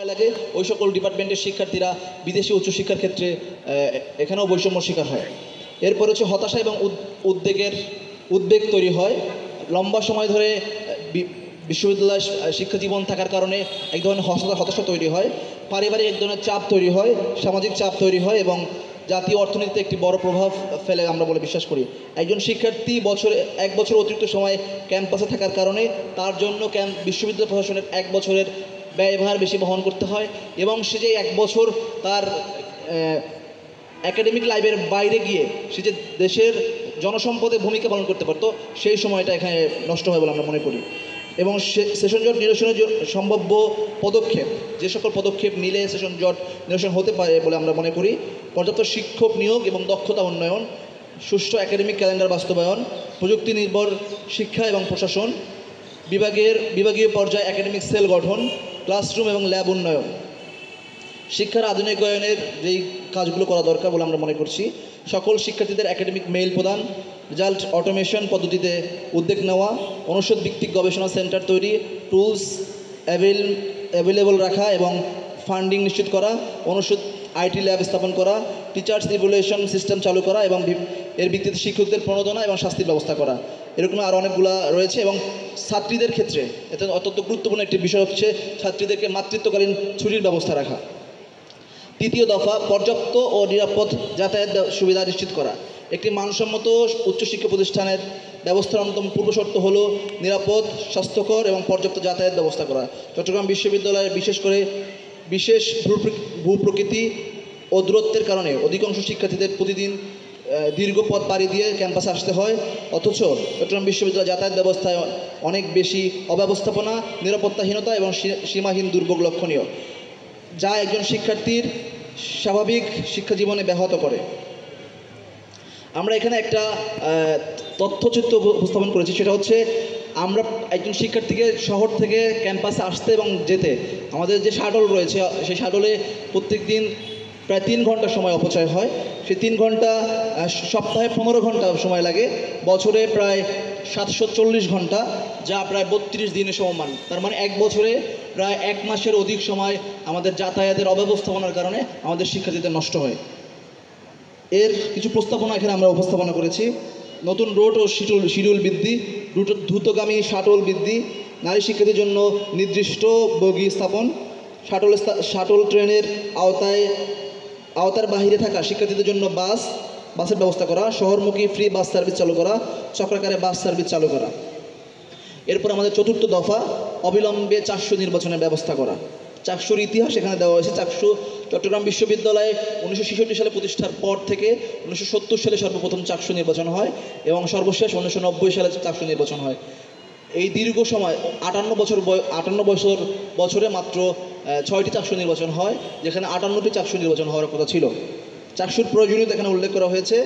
লাগে ওই সকল ডিপার্টমেন্টের শিক্ষার্থীরা বিদেশি উচ্চশিক্ষার ক্ষেত্রে এখানেও বৈষম্য শিকার হয়। এরপর হচ্ছে হতাশা এবং উদ্বেগ তৈরি হয়। লম্বা সময় ধরে বিশ্ববিদ্যালয় শিক্ষা জীবন থাকার কারণে এক ধরনের হতাশা তৈরি হয়, পারিবারিক এক ধরনের চাপ তৈরি হয়, সামাজিক চাপ তৈরি হয় এবং জাতীয় অর্থনীতিতে একটি বড় প্রভাব ফেলে আমরা বলে বিশ্বাস করি। একজন শিক্ষার্থী এক বছর অতিরিক্ত সময় ক্যাম্পাসে থাকার কারণে তার জন্য বিশ্ববিদ্যালয় প্রশাসনের এক বছরের ব্যয়ভার বেশি বহন করতে হয় এবং সে যে এক বছর তার একাডেমিক লাইফের বাইরে গিয়ে সে যে দেশের জনসম্পদে ভূমিকা পালন করতে পারতো, সেই সময়টা এখানে নষ্ট হয় বলে আমরা মনে করি। এবং সেশন জট নিরসনের সম্ভাব্য পদক্ষেপ, যে সকল পদক্ষেপ নিলে সেশন জট নিরসন হতে পারে বলে আমরা মনে করি: পর্যাপ্ত শিক্ষক নিয়োগ এবং দক্ষতা উন্নয়ন, সুষ্ঠু একাডেমিক ক্যালেন্ডার বাস্তবায়ন, প্রযুক্তি নির্ভর শিক্ষা এবং প্রশাসন, বিভাগীয় পর্যায়ে একাডেমিক সেল গঠন, ক্লাসরুম এবং ল্যাব উন্নয়ন, শিক্ষার আধুনিকায়নের যেই কাজগুলো করা দরকার বলে আমরা মনে করছি। সকল শিক্ষার্থীদের একাডেমিক মেইল প্রদান, রেজাল্ট অটোমেশন পদ্ধতিতে উদ্যোগ নেওয়া, অনুষদ ভিত্তিক গবেষণা সেন্টার তৈরি, টুলস অ্যাভেলেবল রাখা এবং ফান্ডিং নিশ্চিত করা, অনুষদ আইটি ল্যাব স্থাপন করা, টিচার্স ইভ্যালুয়েশন সিস্টেম চালু করা এবং এর ভিত্তিতে শিক্ষকদের প্রণোদনা এবং শাস্তির ব্যবস্থা করা। এরকম আরও অনেকগুলো রয়েছে। এবং ছাত্রীদের ক্ষেত্রে এতে অত্যন্ত গুরুত্বপূর্ণ একটি বিষয় হচ্ছে ছাত্রীদেরকে মাতৃত্বকালীন ছুটির ব্যবস্থা রাখা। তৃতীয় দফা, পর্যাপ্ত ও নিরাপদ যাতায়াত সুবিধা নিশ্চিত করা। একটি মানসম্মত উচ্চশিক্ষা প্রতিষ্ঠানের ব্যবস্থার অন্যতম পূর্বশর্ত হল নিরাপদ, স্বাস্থ্যকর এবং পর্যাপ্ত যাতায়াত ব্যবস্থা করা। চট্টগ্রাম বিশ্ববিদ্যালয়ের বিশেষ করে বিশেষ ভূপ্রকৃতি ও দূরত্বের কারণে অধিকাংশ শিক্ষার্থীদের প্রতিদিন দীর্ঘ পথ পাড়ি দিয়ে ক্যাম্পাসে আসতে হয়। অথচ চট্টগ্রাম বিশ্ববিদ্যালয় যাতায়াত ব্যবস্থায় অনেক বেশি অব্যবস্থাপনা, নিরাপত্তাহীনতা এবং সীমাহীন দুর্ভোগ লক্ষণীয়, যা একজন শিক্ষার্থীর স্বাভাবিক শিক্ষা জীবনে ব্যাহত করে। আমরা এখানে একটা তথ্যচিত্র উপস্থাপন করেছি, সেটা হচ্ছে আমরা একজন শিক্ষার্থীকে শহর থেকে ক্যাম্পাসে আসতে এবং যেতে আমাদের যে শাটল রয়েছে, সেই শাটলে প্রত্যেক দিন প্রায় 3 ঘন্টা সময় অপচয় হয়। সেই 3 ঘন্টা সপ্তাহে 15 ঘন্টা সময় লাগে, বছরে প্রায় 740 ঘন্টা, যা প্রায় 32 দিনের সমান। তার মানে এক বছরে প্রায় 1 মাসের অধিক সময় আমাদের যাতায়াতের অব্যবস্থাপনার কারণে আমাদের শিক্ষার্থীদের নষ্ট হয়। এর কিছু প্রস্তাবনা এখানে আমরা উপস্থাপনা করেছি: নতুন রুট ও শিডিউল বৃদ্ধি, দ্রুতগামী শাটল বৃদ্ধি, নারী শিক্ষার্থীর জন্য নির্দিষ্ট বগি স্থাপন, শাটল ট্রেনের আওতার বাহিরে থাকা শিক্ষার্থীদের জন্য বাসের ব্যবস্থা করা, শহরমুখী ফ্রি বাস সার্ভিস চালু করা, চক্রাকারে বাস সার্ভিস চালু করা। এরপর আমাদের চতুর্থ দফা, অবিলম্বে চাকসু নির্বাচনের ব্যবস্থা করা। চাকসুর ইতিহাস এখানে দেওয়া হয়েছে। চাকসু চট্টগ্রাম বিশ্ববিদ্যালয়ে 1966 সালে প্রতিষ্ঠার পর থেকে 1970 সালে সর্বপ্রথম চাকসু নির্বাচন হয় এবং সর্বশেষ 1990 সালে চাকসু নির্বাচন হয়। এই দীর্ঘ সময় 58 বছরে মাত্র 6টি চাকসু নির্বাচন হয়, যেখানে 58টি চাকসু নির্বাচন হওয়ার কথা ছিল। চাকসুর প্রয়োজনীয়তা এখানে উল্লেখ করা হয়েছে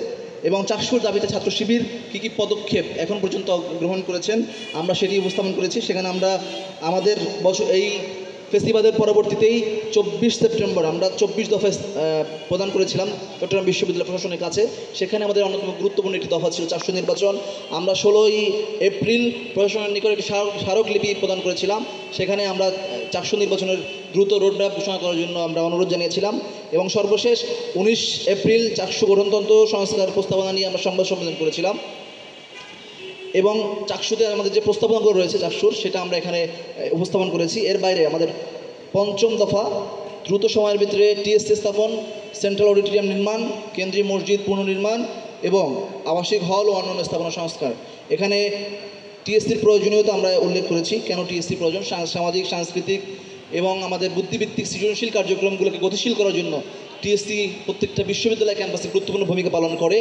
এবং চাকসুর দাবিতে ছাত্র শিবির কী পদক্ষেপ এখন পর্যন্ত গ্রহণ করেছেন আমরা সেটি উপস্থাপন করেছি। সেখানে আমরা আমাদের এই ফেস্টিভ্যালের পরবর্তীতেই 24 সেপ্টেম্বর আমরা 24 দফায় প্রদান করেছিলাম চট্টগ্রাম বিশ্ববিদ্যালয় প্রশাসনের কাছে। সেখানে আমাদের অন্যতম গুরুত্বপূর্ণ একটি দফা ছিল চাকসু নির্বাচন। আমরা 16 এপ্রিল প্রশাসনের নিকট একটি স্মারকলিপি প্রদান করেছিলাম। সেখানে আমরা চাকসু নির্বাচনের দ্রুত রোডম্যাপ ঘোষণা করার জন্য আমরা অনুরোধ জানিয়েছিলাম এবং সর্বশেষ 19 এপ্রিল চাকসু গঠনতন্ত্র সংস্কার প্রস্তাবনা নিয়ে আমরা সংবাদ সম্মেলন করেছিলাম। এবং চাকসুতে আমাদের যে প্রস্তাবনাগুলো রয়েছে চাকসুর, সেটা আমরা এখানে উপস্থাপন করেছি। এর বাইরে আমাদের পঞ্চম দফা, দ্রুত সময়ের ভিতরে টিএসসি স্থাপন, সেন্ট্রাল অডিটোরিয়াম নির্মাণ, কেন্দ্রীয় মসজিদ পুনর্নির্মাণ এবং আবাসিক হল ও অন্যান্য স্থাপনা সংস্কার। এখানে টিএসসির প্রয়োজনীয়তা আমরা উল্লেখ করেছি, কেন টিএসসির প্রয়োজন। সামাজিক, সাংস্কৃতিক এবং আমাদের বুদ্ধিভিত্তিক সৃজনশীল কার্যক্রমগুলোকে গতিশীল করার জন্য টিএসসি প্রত্যেকটা বিশ্ববিদ্যালয় ক্যাম্পাসে গুরুত্বপূর্ণ ভূমিকা পালন করে।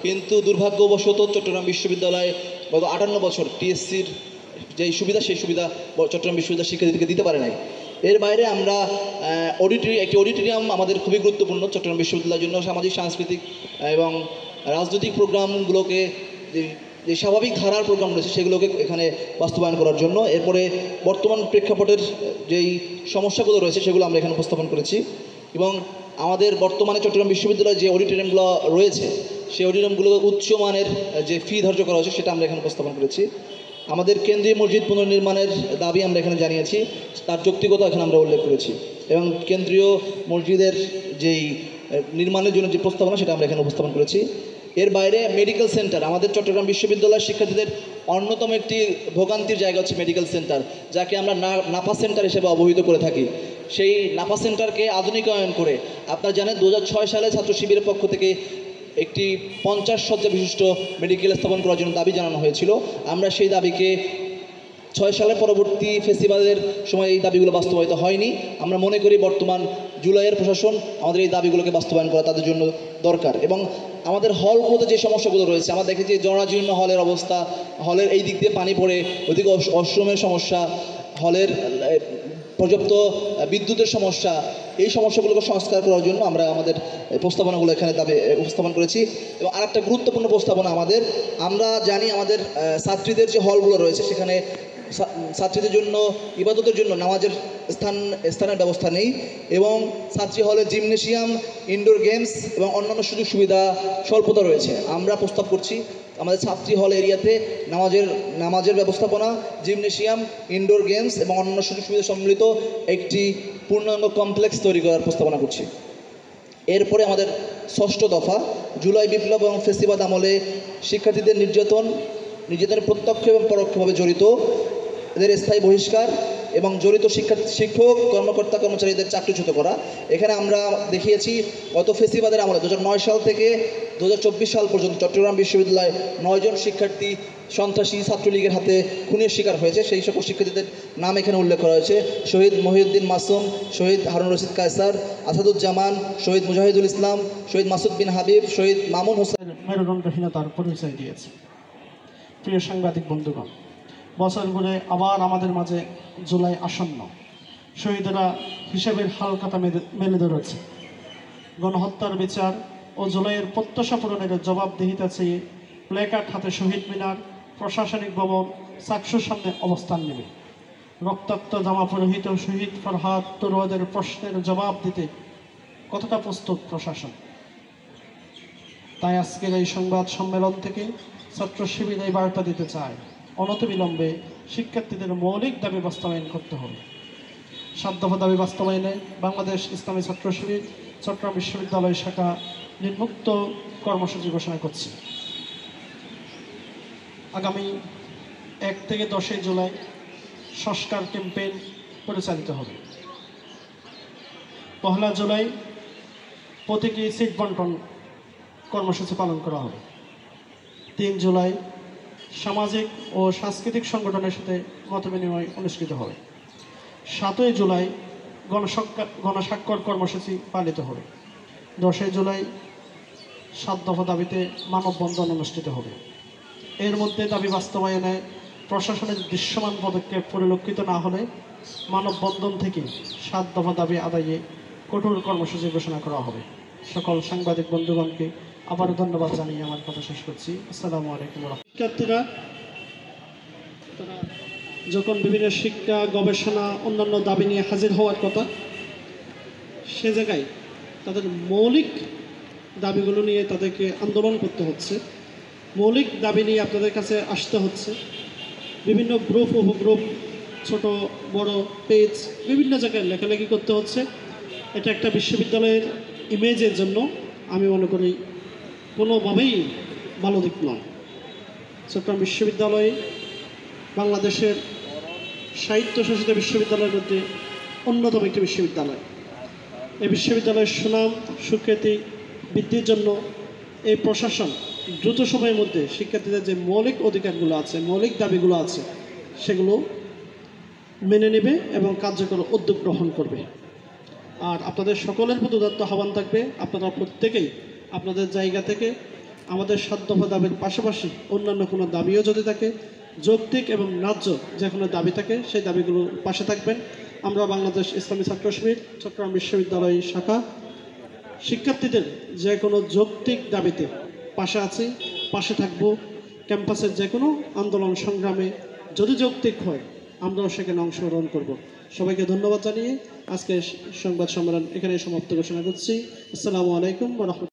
কিন্তু দুর্ভাগ্যবশত চট্টগ্রাম বিশ্ববিদ্যালয়ে গত 58 বছর টিএসসির যেই সুবিধা, সেই সুবিধা চট্টগ্রাম বিশ্ববিদ্যালয় শিক্ষার্থীদেরকে দিতে পারে নাই। এর বাইরে আমরা একটি অডিটোরিয়াম আমাদের খুবই গুরুত্বপূর্ণ চট্টগ্রাম বিশ্ববিদ্যালয়ের জন্য। সামাজিক, সাংস্কৃতিক এবং রাজনৈতিক প্রোগ্রামগুলোকে, যে স্বাভাবিক ধারার প্রোগ্রাম রয়েছে সেগুলোকে এখানে বাস্তবায়ন করার জন্য। এরপরে বর্তমান প্রেক্ষাপটের যেই সমস্যাগুলো রয়েছে সেগুলো আমরা এখানে উপস্থাপন করেছি এবং আমাদের বর্তমানে চট্টগ্রাম বিশ্ববিদ্যালয়ে যে অডিটোরিয়ামগুলো রয়েছে সেই অডিটোরিয়ামগুলো উচ্চমানের যে ফি ধার্য করা হয়েছে সেটা আমরা এখানে উপস্থাপন করেছি। আমাদের কেন্দ্রীয় মসজিদ পুনর্নির্মাণের দাবি আমরা এখানে জানিয়েছি, তার যৌক্তিকতা এখানে আমরা উল্লেখ করেছি, এবং কেন্দ্রীয় মসজিদের যেই নির্মাণের জন্য যে প্রস্তাবনা সেটা আমরা এখানে উপস্থাপন করেছি। এর বাইরে মেডিকেল সেন্টার, আমাদের চট্টগ্রাম বিশ্ববিদ্যালয়ের শিক্ষার্থীদের অন্যতম একটি ভোগান্তির জায়গা হচ্ছে মেডিকেল সেন্টার, যাকে আমরা নাপা সেন্টার হিসেবে অবহিত করে থাকি। সেই নাপা সেন্টারকে আধুনিকায়ন করে, আপনারা জানেন 2006 সালে ছাত্র শিবিরের পক্ষ থেকে একটি 50 শয্যা বিশিষ্ট মেডিকেল স্থাপন করার জন্য দাবি জানানো হয়েছিল। আমরা সেই দাবিকে 6 সালের পরবর্তী ফেস্টিভ্যালের সময় এই দাবিগুলো বাস্তবায়িত হয়নি। আমরা মনে করি বর্তমান জুলাইয়ের প্রশাসন আমাদের এই দাবিগুলোকে বাস্তবায়ন করা তাদের জন্য দরকার। এবং আমাদের হলগুলোতে যে সমস্যাগুলো রয়েছে, আমরা দেখেছি জরাজীর্ণ হলের অবস্থা, হলের এই দিক দিয়ে পানি পড়ে, ওইদিকে ওয়াশরুমের সমস্যা, হলের পর্যাপ্ত বিদ্যুতের সমস্যা, এই সমস্যাগুলোকে সংস্কার করার জন্য আমরা আমাদের প্রস্তাবনাগুলো এখানে দাবি উপস্থাপন করেছি। এবং আরেকটা গুরুত্বপূর্ণ প্রস্তাবনা আমরা জানি আমাদের ছাত্রীদের যে হলগুলো রয়েছে সেখানে ছাত্রীদের জন্য ইবাদতের জন্য নামাজের স্থানের ব্যবস্থা নেই, এবং ছাত্রী হলে জিমনেশিয়াম, ইনডোর গেমস এবং অন্যান্য সুযোগ সুবিধা স্বল্পতা রয়েছে। আমরা প্রস্তাব করছি আমাদের ছাত্রী হল এরিয়াতে নামাজের ব্যবস্থাপনা, জিমনেশিয়াম, ইনডোর গেমস এবং অন্যান্য সুযোগ সুবিধা সম্মিলিত একটি পূর্ণাঙ্গ কমপ্লেক্স তৈরি করার প্রস্তাবনা করছি। এরপরে আমাদের 6ষ্ঠ দফা, জুলাই বিপ্লব এবং ফেস্টিভাল আমলে শিক্ষার্থীদের নির্যাতনের প্রত্যক্ষ এবং পরোক্ষভাবে জড়িত এদের স্থায়ী বহিষ্কার এবং জড়িত শিক্ষক কর্মকর্তা কর্মচারীদের চাকরিচ্যুত করা। এখানে আমরা দেখিয়েছি গত ফেস্টিভালের আমলে 2009 সাল থেকে 2024 সাল পর্যন্ত চট্টগ্রাম বিশ্ববিদ্যালয়ে 9 জন শিক্ষার্থী সন্ত্রাসী ছাত্রলীগের হাতে খুনের শিকার হয়েছে। সেই সকল শিক্ষার্থীদের নাম এখানে উল্লেখ করা হয়েছে: শহীদ মহিউদ্দিন মাসুম, শহীদ হারুন রশিদ কায়সার, আসাদুজ্জামান, শহীদ মুজাহিদুল ইসলাম, শহীদ মাসুদ বিন হাবিব, শহীদ মামুন হোসেন। মেরুদণ্ডহীনতার পরিচয় দিয়েছে। প্রিয় সাংবাদিক বন্ধুগণ, বছর ঘুরে আবার আমাদের মাঝে জুলাই আসন্ন। শহীদেরা হিসেবের হালখাতা মেলে ধরেছে। গণহত্যার বিচার ও জুলাইয়ের প্রত্যাশা পূরণের জবাবদিহিতা চেয়ে প্লেকার্ড হাতে শহীদ মিনার, প্রশাসনিক ভবন, চাকসুর সামনে অবস্থান নেবে। রক্তাক্ত জামা পরিহিত শহীদ ফরহাদ তরুয়াদের প্রশ্নের জবাব দিতে কতটা প্রস্তুত প্রশাসন? তাই আজকের এই সংবাদ সম্মেলন থেকে ছাত্র শিবির এই বার্তা দিতে চায়, অনতিবিলম্বে শিক্ষার্থীদের মৌলিক দাবি বাস্তবায়ন করতে হবে। 7 দফা দাবি বাস্তবায়নে বাংলাদেশ ইসলামী ছাত্র শিবির চট্টগ্রাম বিশ্ববিদ্যালয় শাখা নির্মুক্ত কর্মসূচি ঘোষণা করছে। আগামী 1 থেকে 10 জুলাই সংস্কার ক্যাম্পেইন পরিচালিত হবে। 1 জুলাই প্রতীকী সিট বন্টন কর্মসূচি পালন করা হবে। 3 জুলাই সামাজিক ও সাংস্কৃতিক সংগঠনের সাথে মতবিনিময় অনুষ্ঠিত হবে। 7 জুলাই গণস্বাক্ষর কর্মসূচি পালিত হবে। 10 জুলাই 7 দফা দাবিতে মানববন্ধন অনুষ্ঠিত হবে। এর মধ্যে দাবি বাস্তবায়নে প্রশাসনের দৃশ্যমান পদক্ষেপ পরিলক্ষিত না হলে মানববন্ধন থেকে 7 দফা দাবি আদায়ে কঠোর কর্মসূচি ঘোষণা করা হবে। সকল সাংবাদিক বন্ধুগণকে আবারও ধন্যবাদ জানিয়ে আমার কথা শেষ করছি। আসসালামু আলাইকুম। শিক্ষার্থীরা যখন বিভিন্ন শিক্ষা, গবেষণা, অন্যান্য দাবি নিয়ে হাজির হওয়ার কথা, সে জায়গায় তাদের মৌলিক দাবিগুলো নিয়ে তাদেরকে আন্দোলন করতে হচ্ছে। মৌলিক দাবি নিয়ে আপনাদের কাছে আসতে হচ্ছে। বিভিন্ন গ্রুপ, উপগ্রুপ, ছোট বড় পেজ, বিভিন্ন জায়গায় লেখালেখি করতে হচ্ছে। এটা একটা বিশ্ববিদ্যালয়ের ইমেজের জন্য আমি মনে করি কোনোভাবেই ভালো দিক নয়। চট্টগ্রাম বিশ্ববিদ্যালয় বাংলাদেশের স্বায়ত্তশাসিত বিশ্ববিদ্যালয়ের মধ্যে অন্যতম একটি বিশ্ববিদ্যালয়। এই বিশ্ববিদ্যালয়ের সুনাম সুখ্যাতি বৃদ্ধির জন্য এই প্রশাসন দ্রুত সময়ের মধ্যে শিক্ষার্থীদের যে মৌলিক অধিকারগুলো আছে, মৌলিক দাবিগুলো আছে, সেগুলো মেনে নেবে এবং কার্যকর উদ্যোগ গ্রহণ করবে। আর আপনাদের সকলের প্রতি উদাত্ত আহ্বান থাকবে, আপনারা প্রত্যেকেই আপনাদের জায়গা থেকে আমাদের 7 দফা দাবির পাশাপাশি অন্যান্য কোনো দাবিও যদি থাকে, যৌক্তিক এবং ন্যায্য যে কোনো দাবি থাকে, সেই দাবিগুলোর পাশে থাকবেন। আমরা বাংলাদেশ ইসলামী ছাত্র শিবির চট্টগ্রাম বিশ্ববিদ্যালয় শাখা শিক্ষার্থীদের যে কোনো যৌক্তিক দাবিতে পাশে আছি, পাশে থাকব। ক্যাম্পাসের যে কোনো আন্দোলন সংগ্রামে যদি যৌক্তিক হয় আমরাও সেখানে অংশগ্রহণ করব। সবাইকে ধন্যবাদ জানিয়ে আজকে সংবাদ সম্মেলন এখানে সমাপ্ত ঘোষণা করছি। আসসালামু আলাইকুম ওয়া রাহমাতুল্লাহ।